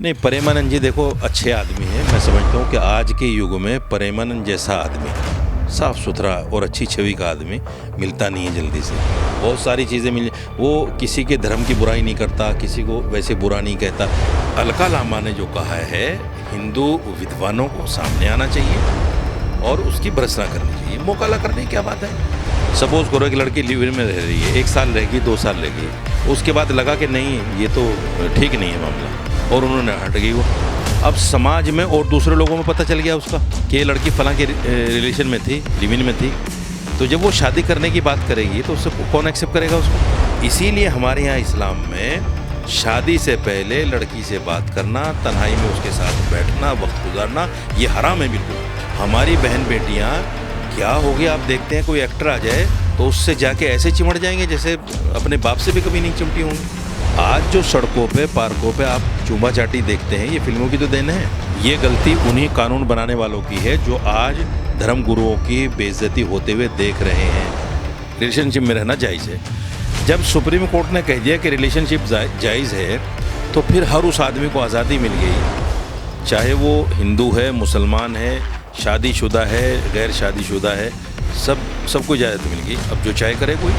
नहीं, प्रेमानंद जी देखो अच्छे आदमी हैं। मैं समझता हूँ कि आज के युग में प्रेमानंद जैसा आदमी, साफ़ सुथरा और अच्छी छवि का आदमी मिलता नहीं है जल्दी से। बहुत सारी चीज़ें मिल, वो किसी के धर्म की बुराई नहीं करता, किसी को वैसे बुरा नहीं कहता। अलका लामा ने जो कहा है, हिंदू विद्वानों को सामने आना चाहिए और उसकी भर्त्सना करनी चाहिए। मोकाला करने की क्या बात है। सपोज़ करो कि लड़की लिव इन में रह रही है, 1 साल रहेगी, 2 साल रहेगी, उसके बाद लगा कि नहीं ये तो ठीक नहीं है मामला, और उन्होंने हट गई वो। अब समाज में और दूसरे लोगों में पता चल गया उसका कि ये लड़की फलां के रिलेशन में थी, लिव इन में थी, तो जब वो शादी करने की बात करेगी तो उससे कौन एक्सेप्ट करेगा उसको। इसीलिए हमारे यहाँ इस्लाम में शादी से पहले लड़की से बात करना, तन्हाई में उसके साथ बैठना, वक्त गुजारना, ये हराम है बिल्कुल। हमारी बहन बेटियाँ क्या हो गया, आप देखते हैं कोई एक्टर आ जाए तो उससे जाके ऐसे चिमड़ जाएंगे जैसे अपने बाप से भी कभी नहीं चिमटी होंगी। आज जो सड़कों पे, पार्कों पे आप चूमा चाटी देखते हैं, ये फिल्मों की तो देन है। ये गलती उन्हीं कानून बनाने वालों की है जो आज धर्म गुरुओं की बेइज्जती होते हुए देख रहे हैं। रिलेशनशिप में रहना जायज़ है। जब सुप्रीम कोर्ट ने कह दिया कि रिलेशनशिप जायज़ है, तो फिर हर उस आदमी को आज़ादी मिल गई, चाहे वो हिंदू है, मुसलमान है, शादीशुदा है, गैर शादीशुदा है, सबको इजाज़त मिल गई। अब जो चाहे करे कोई।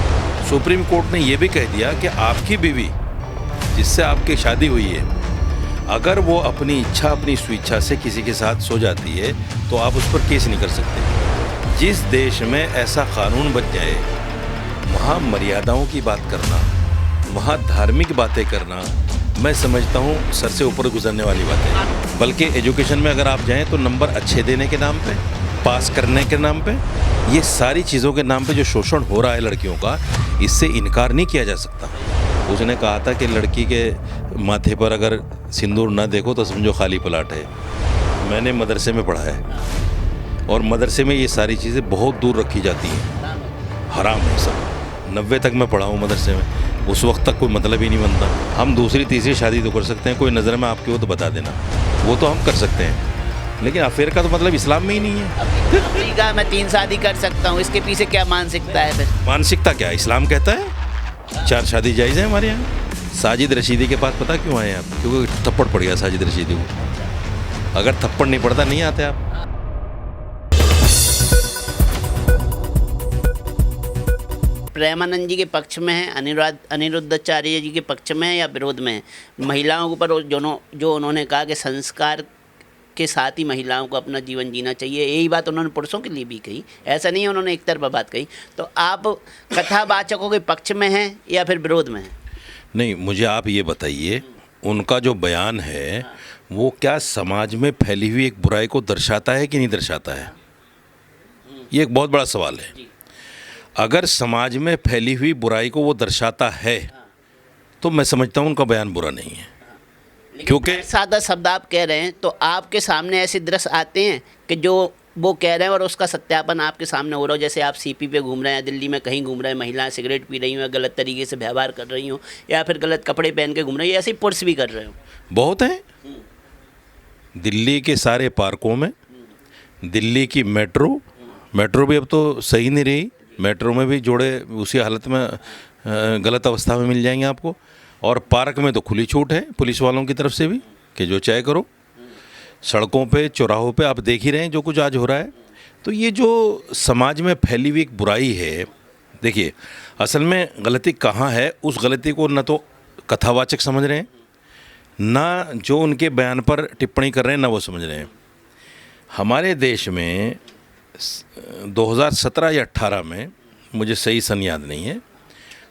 सुप्रीम कोर्ट ने यह भी कह दिया कि आपकी बीवी जिससे आपकी शादी हुई है, अगर वो अपनी इच्छा, अपनी स्वेच्छा से किसी के साथ सो जाती है तो आप उस पर केस नहीं कर सकते। जिस देश में ऐसा कानून बन जाए, वहाँ मर्यादाओं की बात करना, वहाँ धार्मिक बातें करना, मैं समझता हूँ सर से ऊपर गुजरने वाली बात है। बल्कि एजुकेशन में अगर आप जाएँ तो नंबर अच्छे देने के नाम पे, पास करने के नाम पे, ये सारी चीज़ों के नाम पे जो शोषण हो रहा है लड़कियों का, इससे इनकार नहीं किया जा सकता। उसने कहा था कि लड़की के माथे पर अगर सिंदूर ना देखो तो समझो खाली प्लाट है। मैंने मदरसे में पढ़ा है और मदरसे में ये सारी चीज़ें बहुत दूर रखी जाती हैं, हराम है सब। 90 तक मैं पढ़ा हूँ मदरसे में, उस वक्त तक कोई मतलब ही नहीं बनता। हम दूसरी तीसरी शादी तो कर सकते हैं, कोई नज़र में आपकी हो तो बता देना, वो तो हम कर सकते हैं, लेकिन अफेयर का तो मतलब इस्लाम में ही नहीं है। अफ्रीका में 3 शादी कर सकता हूँ, इसके पीछे क्या मानसिकता है? फिर मानसिकता क्या, इस्लाम कहता है 4 शादी जायज़ है हमारे यहाँ। साजिद रशीदी के पास पता क्यों आए आप? क्योंकि थप्पड़ पड़ गया साजिद रशीदी को। अगर थप्पड़ नहीं पड़ता नहीं आते आप। प्रेमानंद जी के पक्ष में है, अनिरुद्धाचार्य जी के पक्ष में है या विरोध में है? महिलाओं के ऊपर जो उन्होंने कहा कि संस्कार के साथ ही महिलाओं को अपना जीवन जीना चाहिए, यही बात उन्होंने पुरुषों के लिए भी कही। ऐसा नहीं है उन्होंने एक तरफा बात कही। तो आप कथावाचकों के पक्ष में हैं या फिर विरोध में हैं? नहीं, मुझे आप ये बताइए, उनका जो बयान है वो क्या समाज में फैली हुई एक बुराई को दर्शाता है कि नहीं दर्शाता है? ये एक बहुत बड़ा सवाल है। अगर समाज में फैली हुई बुराई को वो दर्शाता है तो मैं समझता हूँ उनका बयान बुरा नहीं है। क्योंकि सादा शब्द आप कह रहे हैं तो आपके सामने ऐसे दृश्य आते हैं कि जो वो कह रहे हैं और उसका सत्यापन आपके सामने हो रहा हो। जैसे आप सीपी पे घूम रहे हैं, दिल्ली में कहीं घूम रहे हैं, महिलाएं सिगरेट पी रही हो, गलत तरीके से व्यवहार कर रही हो, या फिर गलत कपड़े पहन के घूम रही हो, ऐसे ही पुरुष भी कर रहे हो। बहुत हैं दिल्ली के सारे पार्कों में। दिल्ली की मेट्रो भी अब तो सही नहीं रही। मेट्रो में भी जोड़े उसी हालत में, गलत अवस्था में मिल जाएंगे आपको। और पार्क में तो खुली छूट है पुलिस वालों की तरफ से भी कि जो चाहे करो। सड़कों पे, चौराहों पे आप देख ही रहे हैं जो कुछ आज हो रहा है। तो ये जो समाज में फैली हुई एक बुराई है, देखिए असल में गलती कहाँ है, उस गलती को न तो कथावाचक समझ रहे हैं, ना जो उनके बयान पर टिप्पणी कर रहे हैं, ना वो समझ रहे हैं। हमारे देश में 2017 या 18 में, मुझे सही सन याद नहीं है,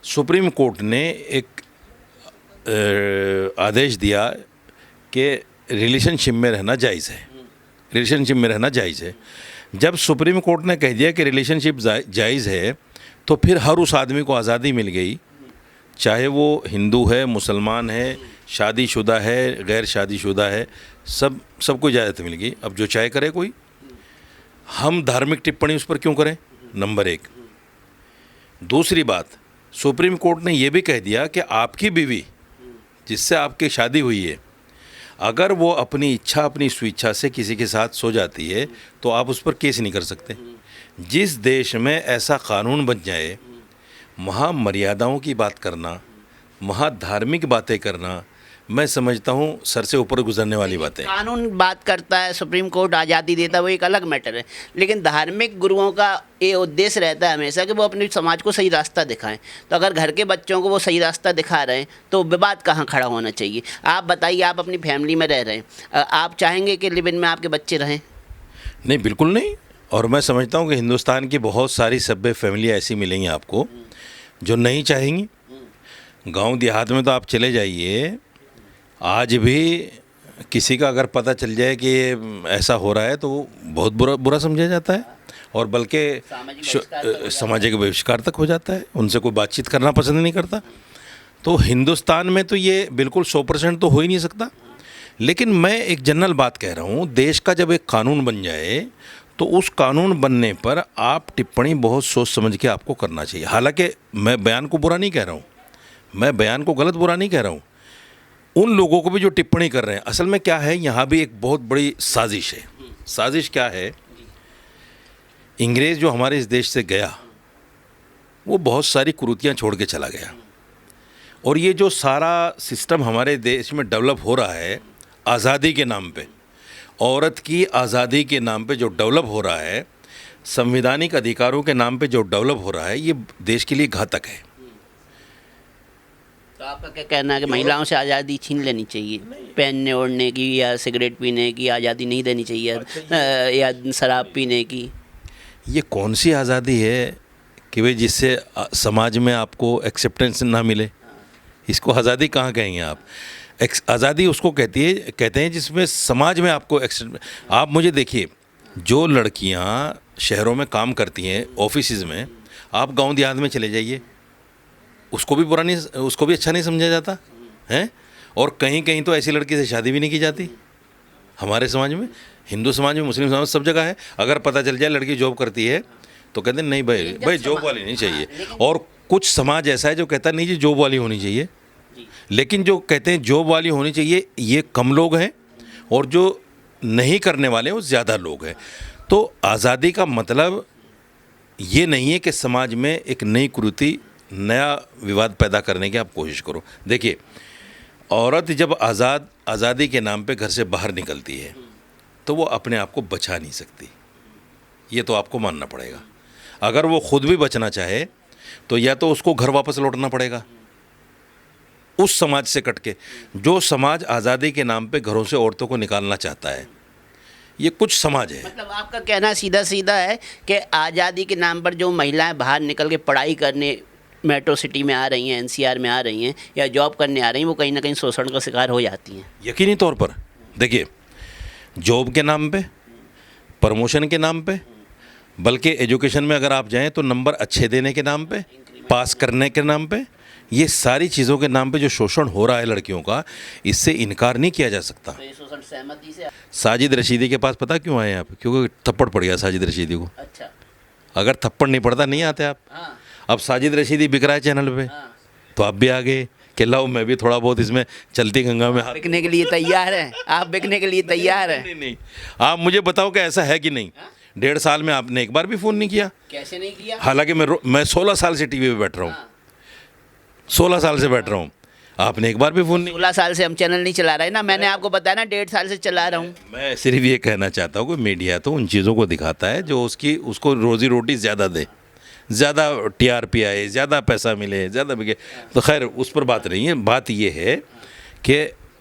सुप्रीम कोर्ट ने एक आदेश दिया कि रिलेशनशिप में रहना जायज़ है। रिलेशनशिप में रहना जायज़ है। जब सुप्रीम कोर्ट ने कह दिया कि रिलेशनशिप जायज़ है, तो फिर हर उस आदमी को आज़ादी मिल गई, चाहे वो हिंदू है, मुसलमान है, शादीशुदा है, गैर शादीशुदा है, सबको इजाज़त मिल गई। अब जो चाहे करे कोई। हम धार्मिक टिप्पणी उस पर क्यों करें, नंबर 1। दूसरी बात, सुप्रीम कोर्ट ने यह भी कह दिया कि आपकी बीवी जिससे आपकी शादी हुई है, अगर वो अपनी इच्छा, अपनी स्वेच्छा से किसी के साथ सो जाती है तो आप उस पर केस नहीं कर सकते। जिस देश में ऐसा कानून बन जाए, वहाँ मर्यादाओं की बात करना, वहाँ धार्मिक बातें करना, मैं समझता हूँ सर से ऊपर गुजरने वाली बातें। कानून बात करता है, सुप्रीम कोर्ट आज़ादी देता है, वो एक अलग मैटर है। लेकिन धार्मिक गुरुओं का ये उद्देश्य रहता है हमेशा कि वो अपने समाज को सही रास्ता दिखाएं। तो अगर घर के बच्चों को वो सही रास्ता दिखा रहे हैं तो विवाद कहाँ खड़ा होना चाहिए? आप बताइए, आप अपनी फैमिली में रह रहे हैं, आप चाहेंगे कि लिव इन में आपके बच्चे रहें? नहीं, बिल्कुल नहीं। और मैं समझता हूँ कि हिंदुस्तान की बहुत सारी सभ्य फैमिली ऐसी मिलेंगी आपको जो नहीं चाहेंगी। गांव देहात में तो आप चले जाइए, आज भी किसी का अगर पता चल जाए कि ये ऐसा हो रहा है तो वो बहुत बुरा समझा जाता है, और बल्कि सामाजिक बहिष्कार तक हो जाता है। उनसे कोई बातचीत करना पसंद नहीं करता। तो हिंदुस्तान में तो ये बिल्कुल 100% तो हो ही नहीं सकता। लेकिन मैं एक जनरल बात कह रहा हूँ, देश का जब एक कानून बन जाए तो उस कानून बनने पर आप टिप्पणी बहुत सोच समझ के आपको करना चाहिए। हालांकि मैं बयान को बुरा नहीं कह रहा हूँ, मैं बयान को गलत बुरा नहीं कह रहा हूँ। उन लोगों को भी जो टिप्पणी कर रहे हैं, असल में क्या है, यहाँ भी एक बहुत बड़ी साजिश है। साजिश क्या है? इंग्रेज़ जो हमारे इस देश से गया वो बहुत सारी कुरीतियाँ छोड़ के चला गया, और ये जो सारा सिस्टम हमारे देश में डेवलप हो रहा है आज़ादी के नाम पे, औरत की आज़ादी के नाम पे जो डेवलप हो रहा है, संवैधानिक अधिकारों के नाम पे जो डेवलप हो रहा है, ये देश के लिए घातक है। तो आपका क्या कहना है कि महिलाओं से आज़ादी छीन लेनी चाहिए? पहनने ओढ़ने की या सिगरेट पीने की आज़ादी नहीं देनी चाहिए, या शराब पीने की? ये कौन सी आज़ादी है कि भाई जिससे समाज में आपको एक्सेप्टेंस ना मिले? इसको आज़ादी कहाँ कहेंगे आप? आज़ादी उसको कहते हैं जिसमें समाज में आपको आप मुझे देखिए, जो लड़कियाँ शहरों में काम करती हैं ऑफिसेज में, आप गांव देहात में चले जाइए, उसको भी अच्छा नहीं समझा जाता है। और कहीं कहीं तो ऐसी लड़की से शादी भी नहीं की जाती हमारे समाज में, हिंदू समाज में, मुस्लिम समाज में, सब जगह है। अगर पता चल जाए लड़की जॉब करती है तो कहते हैं नहीं भाई जॉब वाली नहीं चाहिए। और कुछ समाज ऐसा है जो कहता है नहीं जी जॉब वाली होनी चाहिए। लेकिन जो कहते हैं जॉब वाली होनी चाहिए, ये कम लोग हैं, और जो नहीं करने वाले वो ज़्यादा लोग हैं। तो आज़ादी का मतलब ये नहीं है कि समाज में एक नई कुरीति, नया विवाद पैदा करने की आप कोशिश करो। देखिए, औरत जब आज़ादी के नाम पे घर से बाहर निकलती है तो वो अपने आप को बचा नहीं सकती, ये तो आपको मानना पड़ेगा। अगर वो खुद भी बचना चाहे तो या तो उसको घर वापस लौटना पड़ेगा उस समाज से कट के, जो समाज आज़ादी के नाम पे घरों से औरतों को निकालना चाहता है। ये कुछ समाज है। मतलब आपका कहना सीधा सीधा है कि आज़ादी के नाम पर जो महिलाएं बाहर निकल के पढ़ाई करने मेट्रो सिटी में आ रही हैं, एनसीआर में आ रही हैं, या जॉब करने आ रही हैं, वो कहीं ना कहीं शोषण का शिकार हो जाती हैं। यकीनी तौर पर देखिए, जॉब के नाम पे, प्रमोशन के नाम पे, बल्कि एजुकेशन में अगर आप जाएं तो नंबर अच्छे देने के नाम पे, पास करने के नाम पे, ये सारी चीज़ों के नाम पे जो शोषण हो रहा है लड़कियों का, इससे इनकार नहीं किया जा सकता। तो ये शोषण सहमति से? साजिद रशीदी के पास पता क्यों आए आप? क्योंकि थप्पड़ पड़ गया साजिद रशीदी को। अच्छा, अगर थप्पड़ नहीं पड़ता नहीं आते आप। हाँ। अब साजिद रशीदी बिक रहा है चैनल पे, हाँ। तो आप भी आ गए कि लाओ मैं भी थोड़ा बहुत इसमें चलती गंगा में हाथ। बिकने के लिए तैयार हैं आप? बिकने के लिए तैयार हैं? नहीं, आप मुझे बताओ कि ऐसा है कि नहीं। 1.5 साल में आपने एक बार भी फ़ोन नहीं किया। कैसे नहीं किया? हालांकि मैं 16 साल से टीवी पे बैठ रहा हूँ, 16 साल से बैठ रहा हूँ, आपने एक बार भी फ़ोन नहीं। 16 साल से हम चैनल नहीं चला रहे ना, मैंने आपको बताया ना 1.5 साल से चला रहा हूँ। मैं सिर्फ ये कहना चाहता हूँ कि मीडिया तो उन चीज़ों को दिखाता है जो उसको रोज़ी रोटी ज़्यादा दे, ज़्यादा टीआरपी आए, ज़्यादा पैसा मिले, ज़्यादा बिके। तो खैर उस पर बात नहीं है। बात ये है कि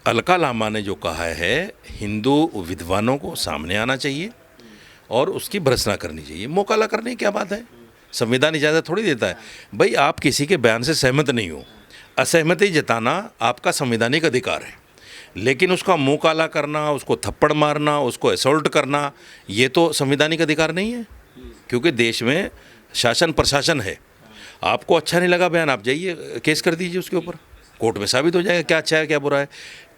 अलका लामा ने जो कहा है, हिंदू विद्वानों को सामने आना चाहिए और उसकी भर्त्सना करनी चाहिए। मोकाला करने की क्या बात है? संविधान इजाज़त थोड़ी देता है। भाई आप किसी के बयान से सहमत नहीं हो, असहमति जताना आपका संवैधानिक अधिकार है, लेकिन उसका मुँह काला करना, उसको थप्पड़ मारना, उसको असॉल्ट करना, ये तो संवैधानिक अधिकार नहीं है। क्योंकि देश में शासन प्रशासन है। आपको अच्छा नहीं लगा बयान, आप जाइए केस कर दीजिए उसके ऊपर, कोर्ट में साबित हो जाएगा क्या अच्छा है क्या बुरा है।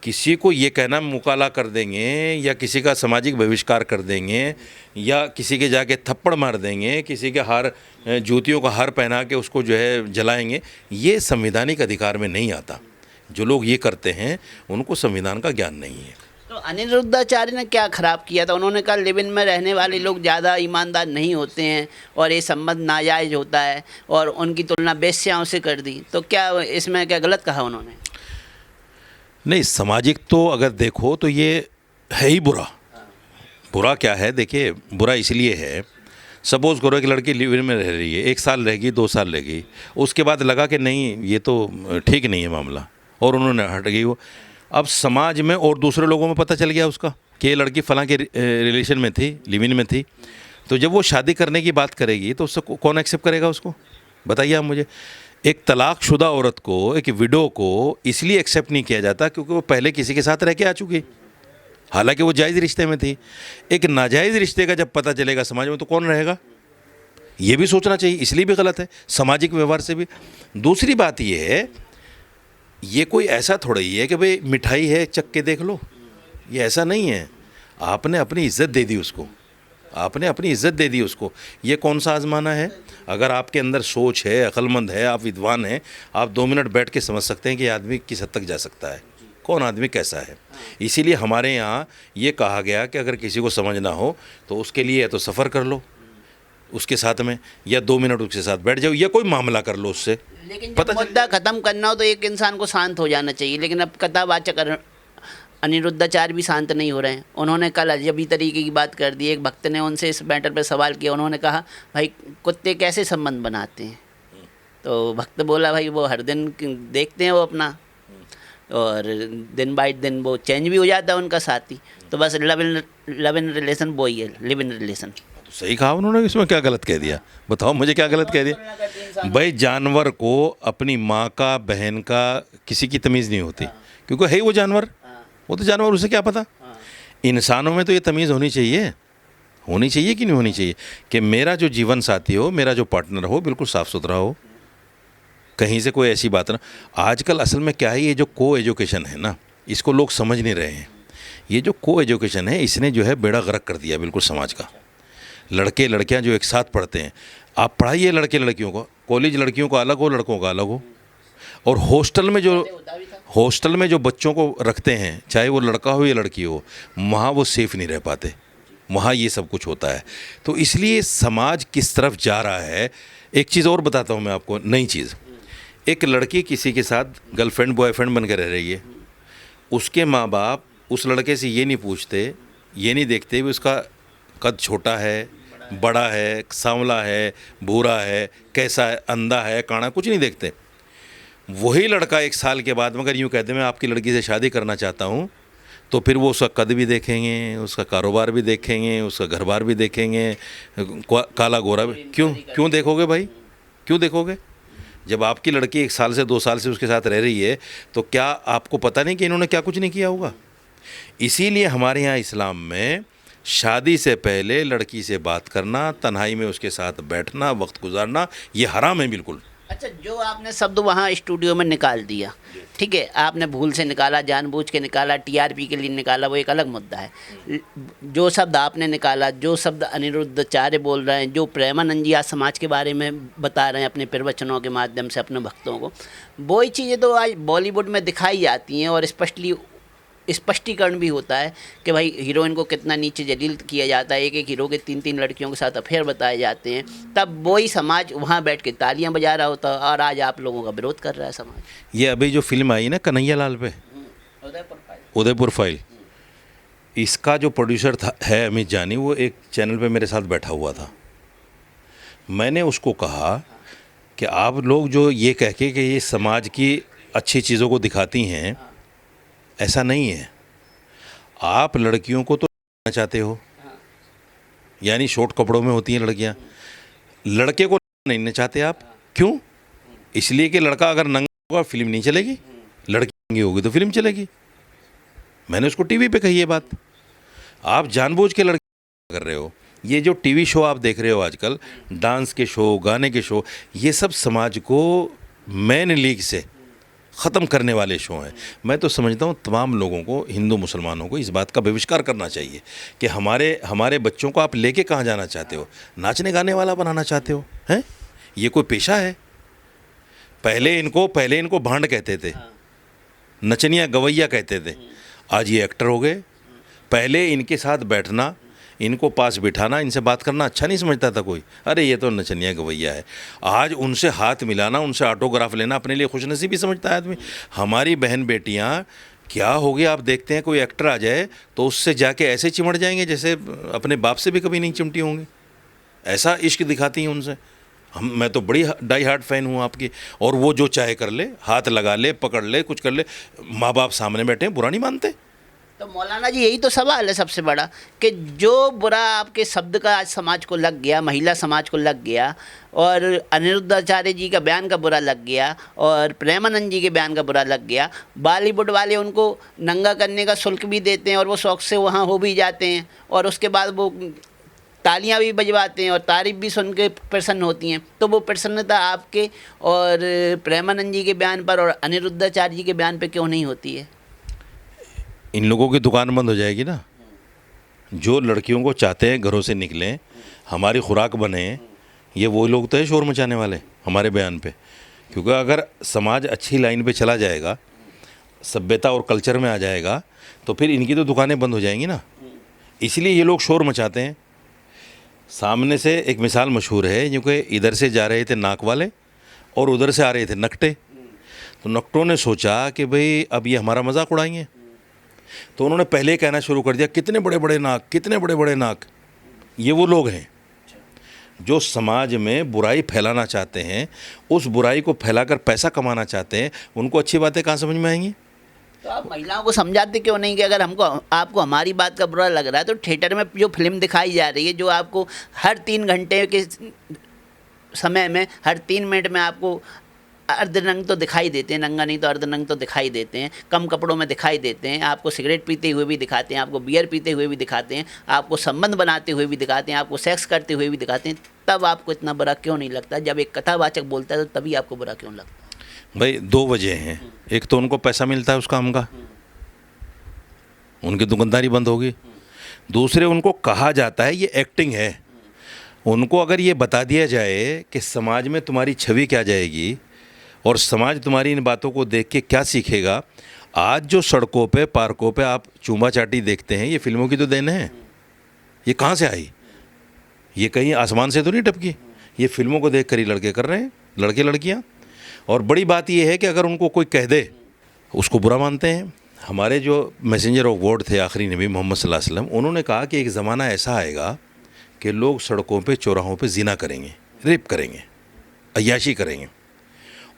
किसी को ये कहना मुकाला कर देंगे या किसी का सामाजिक बहिष्कार कर देंगे या किसी के जाके थप्पड़ मार देंगे, किसी के हार जूतियों का हार पहना के उसको जो है जलाएंगे, ये संवैधानिक अधिकार में नहीं आता। जो लोग ये करते हैं उनको संविधान का ज्ञान नहीं है। तो अनिरुद्धाचार्य ने क्या खराब किया था? उन्होंने कहा लिव इन में रहने वाले लोग ज़्यादा ईमानदार नहीं होते हैं और ये संबंध नाजायज़ होता है, और उनकी तुलना वेश्याओं से कर दी। तो क्या इसमें क्या गलत कहा उन्होंने? नहीं, सामाजिक तो अगर देखो तो ये है ही बुरा। बुरा क्या है, देखिए बुरा इसलिए है, सपोज़ करो कि लड़की लिव इन में रह रही है, 1 साल रहेगी, 2 साल रहेगी, उसके बाद लगा कि नहीं ये तो ठीक नहीं है मामला, और उन्होंने हट गई वो। अब समाज में और दूसरे लोगों में पता चल गया उसका कि ये लड़की फ़लाँ के रिलेशन में थी, लिव इन में थी, तो जब वो शादी करने की बात करेगी तो उससे कौन एक्सेप्ट करेगा उसको? बताइए आप मुझे। एक तलाकशुदा औरत को, एक विडो को इसलिए एक्सेप्ट नहीं किया जाता क्योंकि वो पहले किसी के साथ रह के आ चुकी, हालांकि वो जायज़ रिश्ते में थी। एक नाजायज़ रिश्ते का जब पता चलेगा समाज में तो कौन रहेगा? ये भी सोचना चाहिए, इसलिए भी गलत है सामाजिक व्यवहार से भी। दूसरी बात ये है, ये कोई ऐसा थोड़ा ही है कि भाई मिठाई है चख के देख लो, ये ऐसा नहीं है। आपने अपनी इज्जत दे दी उसको, आपने अपनी इज्जत दे दी उसको। ये कौन सा आजमाना है? अगर आपके अंदर सोच है, अक्लमंद है, आप विद्वान हैं, आप 2 मिनट बैठ के समझ सकते हैं कि ये आदमी किस हद तक जा सकता है, कौन आदमी कैसा है। इसीलिए हमारे यहाँ ये कहा गया कि अगर किसी को समझना हो तो उसके लिए या तो सफ़र कर लो उसके साथ में, या 2 मिनट उसके साथ बैठ जाओ, या कोई मामला कर लो उससे। लेकिन जब मुद्दा ख़त्म करना हो तो एक इंसान को शांत हो जाना चाहिए। लेकिन अब कथावाचक अनिरुद्धाचार्य भी शांत नहीं हो रहे हैं। उन्होंने कल अजबी तरीके की बात कर दी। एक भक्त ने उनसे इस मैटर पर सवाल किया, उन्होंने कहा भाई कुत्ते कैसे संबंध बनाते हैं? तो भक्त बोला भाई वो हर दिन देखते हैं वो अपना, और दिन बाय दिन वो चेंज भी हो जाता है उनका साथी। तो बस लव इन रिलेशन वो ही है, लिव इन रिलेशन। तो सही कहा उन्होंने, इसमें क्या गलत कह दिया? बताओ मुझे क्या गलत कह दिया? भाई जानवर को अपनी माँ का, बहन का, किसी की तमीज़ नहीं होती, क्योंकि है ही वो जानवर, वो तो जानवर, उसे क्या पता। इंसानों में तो ये तमीज़ होनी चाहिए, होनी चाहिए कि नहीं होनी चाहिए, कि मेरा जो जीवन साथी हो, मेरा जो पार्टनर हो, बिल्कुल साफ़ सुथरा हो, कहीं से कोई ऐसी बात ना। आजकल असल में क्या है, ये जो को एजुकेशन है ना, इसको लोग समझ नहीं रहे हैं। ये जो को एजुकेशन है, इसने जो है बेड़ा गर्क कर दिया बिल्कुल समाज का। लड़के लड़कियां जो एक साथ पढ़ते हैं, आप पढ़ाइए लड़के लड़कियों को, कॉलेज लड़कियों का अलग हो, लड़कों का अलग हो। और हॉस्टल में जो बच्चों को रखते हैं, चाहे वो लड़का हो या लड़की हो, वहाँ वो सेफ़ नहीं रह पाते, वहाँ ये सब कुछ होता है। तो इसलिए समाज किस तरफ जा रहा है। एक चीज़ और बताता हूँ मैं आपको, नई चीज़। एक लड़की किसी के साथ गर्लफ्रेंड बॉयफ्रेंड बन के रह रही है, उसके माँ बाप उस लड़के से ये नहीं पूछते, ये नहीं देखते भी उसका कद छोटा है, बड़ा है, सांवला है, भूरा है, कैसा है, अंधा है, काना, कुछ नहीं देखते। वही लड़का 1 साल के बाद मगर यूँ कहते मैं आपकी लड़की से शादी करना चाहता हूँ, तो फिर वो उसका कद भी देखेंगे, उसका कारोबार भी देखेंगे, उसका घर बार भी देखेंगे, काला गोरा भी। क्यों देखोगे भाई, क्यों देखोगे? जब आपकी लड़की 1 साल से 2 साल से उसके साथ रह रही है, तो क्या आपको पता नहीं कि इन्होंने क्या कुछ नहीं किया होगा? इसीलिए हमारे यहाँ इस्लाम में शादी से पहले लड़की से बात करना, तन्हाई में उसके साथ बैठना, वक्त गुजारना, ये हराम है बिल्कुल। अच्छा, जो आपने शब्द वहाँ स्टूडियो में निकाल दिया, ठीक है, आपने भूल से निकाला, जानबूझ के निकाला, टीआरपी के लिए निकाला, वो एक अलग मुद्दा है। जो शब्द आपने निकाला, जो शब्द अनिरुद्धाचार्य बोल रहे हैं, जो प्रेमानंद जी आज समाज के बारे में बता रहे हैं अपने प्रवचनों के माध्यम से अपने भक्तों को, वही चीज़ें तो आज बॉलीवुड में दिखाई जाती हैं, और स्पष्टीकरण भी होता है कि भाई हीरोइन को कितना नीचे जलील किया जाता है, एक हीरो के 3 लड़कियों के साथ अफेयर बताए जाते हैं। तब वही समाज वहाँ बैठ के तालियां बजा रहा होता है, और आज आप लोगों का विरोध कर रहा है समाज। ये अभी जो फिल्म आई ना कन्हैया लाल पे, उदयपुर फाइल, इसका जो प्रोड्यूसर है अमित जानी, वो एक चैनल पे मेरे साथ बैठा हुआ था। मैंने उसको कहा कि आप लोग जो ये कह के कि ये समाज की अच्छी चीज़ों को दिखाती हैं, ऐसा नहीं है। आप लड़कियों को तो चाहते हो, यानी शॉर्ट कपड़ों में होती हैं लड़कियां, लड़के को नहीं नचाते आप। क्यों? इसलिए कि लड़का अगर नंगा होगा फिल्म नहीं चलेगी, लड़की नंगी होगी तो फिल्म चलेगी। मैंने उसको टीवी पे कही ये बात। आप जानबूझ के लड़की कर रहे हो। ये जो टीवी शो आप देख रहे हो आजकल, डांस के शो, गाने के शो, ये सब समाज को मेन लीग से ख़त्म करने वाले शो हैं। मैं तो समझता हूँ तमाम लोगों को, हिंदू मुसलमानों को इस बात का बहिष्कार करना चाहिए कि हमारे बच्चों को आप लेके कहाँ जाना चाहते हो? नाचने गाने वाला बनाना चाहते हो? हैं? ये कोई पेशा है? पहले इनको भांड कहते थे, नचनिया गवैया कहते थे, आज ये एक्टर हो गए। पहले इनके साथ बैठना, इनको पास बिठाना, इनसे बात करना अच्छा नहीं समझता था कोई। अरे ये तो नचनिया गवैया है। आज उनसे हाथ मिलाना, उनसे ऑटोग्राफ लेना अपने लिए खुशनसीबी समझता है आदमी। हमारी बहन बेटियां क्या हो गया आप देखते हैं, कोई एक्टर आ जाए तो उससे जाके ऐसे चिमड़ जाएंगे जैसे अपने बाप से भी कभी नहीं चिमटी होंगे। ऐसा इश्क दिखाती हैं उनसे। मैं तो बड़ी डाई हार्ड फैन हूँ आपकी। और वो जो चाहे कर ले, हाथ लगा ले, पकड़ ले, कुछ कर ले, माँ बाप सामने बैठे हैं, बुरा नहीं मानते। तो मौलाना जी यही तो सवाल है सबसे बड़ा, कि जो बुरा आपके शब्द का आज समाज को लग गया, महिला समाज को लग गया, और अनिरुद्धाचार्य जी का बयान का बुरा लग गया, और प्रेमानंद जी के बयान का बुरा लग गया, बॉलीवुड वाले उनको नंगा करने का शुल्क भी देते हैं और वो शौक से वहाँ हो भी जाते हैं, और उसके बाद वो तालियां भी बजवाते हैं और तारीफ भी सुन के प्रसन्न होती हैं। तो वो प्रसन्नता आपके और प्रेमानंद जी के बयान पर और अनिरुद्धाचार्य जी के बयान पर क्यों नहीं होती है? इन लोगों की दुकान बंद हो जाएगी ना। जो लड़कियों को चाहते हैं घरों से निकलें, हमारी खुराक बने, ये वो लोग तो है शोर मचाने वाले हमारे बयान पे। क्योंकि अगर समाज अच्छी लाइन पे चला जाएगा, सभ्यता और कल्चर में आ जाएगा, तो फिर इनकी तो दुकानें बंद हो जाएंगी ना। इसलिए ये लोग शोर मचाते हैं। सामने से एक मिसाल मशहूर है, क्योंकि इधर से जा रहे थे नाक वाले और उधर से आ रहे थे नकटे। तो नकटों ने सोचा कि भाई अब ये हमारा मजाक उड़ाएंगे, तो उन्होंने पहले ही कहना शुरू कर दिया, कितने बड़े बड़े नाक, कितने बड़े बड़े नाक। ये वो लोग हैं जो समाज में बुराई फैलाना चाहते हैं, उस बुराई को फैलाकर पैसा कमाना चाहते हैं। उनको अच्छी बातें कहाँ समझ में आएंगी? तो आप महिलाओं को समझाते क्यों नहीं कि अगर हमको आपको हमारी बात का बुरा लग रहा है, तो थिएटर में जो फिल्म दिखाई जा रही है, जो आपको हर 3 घंटे के समय में हर 3 मिनट में आपको अर्धनंग तो दिखाई देते हैं, नंगा नहीं तो अर्धनंग तो दिखाई देते हैं, कम कपड़ों में दिखाई देते हैं, आपको सिगरेट पीते हुए भी दिखाते हैं, आपको बियर पीते हुए भी दिखाते हैं, आपको संबंध बनाते हुए भी दिखाते हैं, आपको सेक्स करते हुए भी दिखाते हैं, तब आपको इतना बुरा क्यों नहीं लगता? जब एक कथावाचक बोलता है तो तभी आपको बुरा क्यों लगता है? भाई 2 वजह हैं। एक तो उनको पैसा मिलता है उस काम का, उनकी दुकानदारी बंद होगी। दूसरे, उनको कहा जाता है ये एक्टिंग है। उनको अगर ये बता दिया जाए कि समाज में तुम्हारी छवि क्या जाएगी और समाज तुम्हारी इन बातों को देख के क्या सीखेगा। आज जो सड़कों पे, पार्कों पे आप चूमा चाटी देखते हैं, ये फिल्मों की तो देन है। ये कहाँ से आई? ये कहीं आसमान से तो नहीं टपकी। ये फिल्मों को देख कर ही लड़के कर रहे हैं, लड़के लड़कियाँ। और बड़ी बात ये है कि अगर उनको कोई कह दे, उसको बुरा मानते हैं। हमारे जो मैसेंजर ऑफ गॉड थे, आखिरी नबी मोहम्मद सल्लल्लाहु अलैहि वसल्लम, उन्होंने कहा कि एक ज़माना ऐसा आएगा कि लोग सड़कों पे, चौराहों पे ज़िना करेंगे, रेप करेंगे, अय्याशी करेंगे।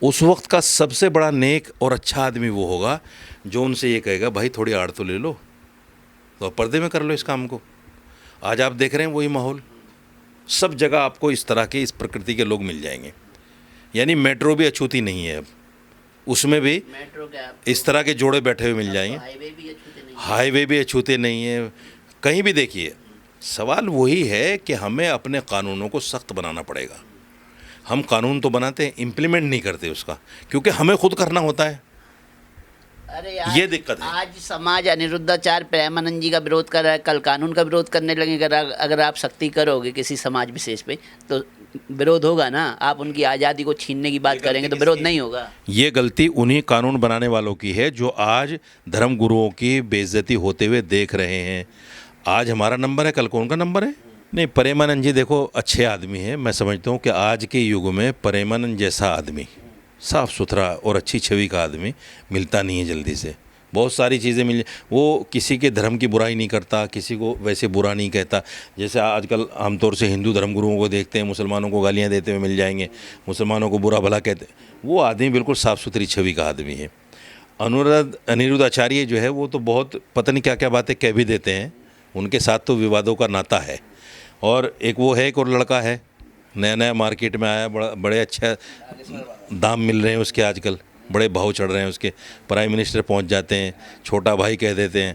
उस वक्त का सबसे बड़ा नेक और अच्छा आदमी वो होगा जो उनसे ये कहेगा, भाई थोड़ी आड़ तो ले लो, तो आप पर्दे में कर लो इस काम को। आज आप देख रहे हैं वही माहौल। सब जगह आपको इस तरह के, इस प्रकृति के लोग मिल जाएंगे। यानी मेट्रो भी अछूती नहीं है अब, उसमें भी मेट्रो क्या इस तरह के जोड़े बैठे हुए मिल जाएंगे। हाईवे भी अछूते नहीं है, कहीं भी देखिए। सवाल वही है कि हमें अपने कानूनों को सख्त बनाना पड़ेगा। हम कानून तो बनाते हैं, इम्प्लीमेंट नहीं करते उसका, क्योंकि हमें खुद करना होता है। अरे ये दिक्कत है। आज समाज अनिरुद्धाचार्य प्रेमानंद जी का विरोध कर रहा है, कल कानून का विरोध करने लगेगा। अगर आप सख्ती करोगे किसी समाज विशेष पे तो विरोध होगा ना। आप उनकी आज़ादी को छीनने की बात करेंगे तो विरोध नहीं होगा। ये गलती उन्हीं कानून बनाने वालों की है जो आज धर्म गुरुओं की बेइज्जती होते हुए देख रहे हैं। आज हमारा नंबर है, कल कौन का नंबर है? नहीं, प्रेमानंद जी देखो अच्छे आदमी हैं। मैं समझता हूँ कि आज के युग में प्रेमानंद जैसा आदमी, साफ़ सुथरा और अच्छी छवि का आदमी मिलता नहीं है जल्दी से। बहुत सारी चीज़ें मिल, वो किसी के धर्म की बुराई नहीं करता, किसी को वैसे बुरा नहीं कहता। जैसे आजकल आमतौर से हिंदू धर्म गुरुओं को देखते हैं, मुसलमानों को गालियाँ देते हुए मिल जाएंगे, मुसलमानों को बुरा भला कहते। वो आदमी बिल्कुल साफ़ सुथरी छवि का आदमी है। अनिरुद्धाचार्य जो है वो तो बहुत पता नहीं क्या क्या बातें कह भी देते हैं। उनके साथ तो विवादों का नाता है। और एक वो है, एक और लड़का है, नया नया मार्केट में आया, बड़े अच्छे दाम मिल रहे हैं उसके, आजकल बड़े भाव चढ़ रहे हैं उसके। प्राइम मिनिस्टर पहुंच जाते हैं, छोटा भाई कह देते हैं।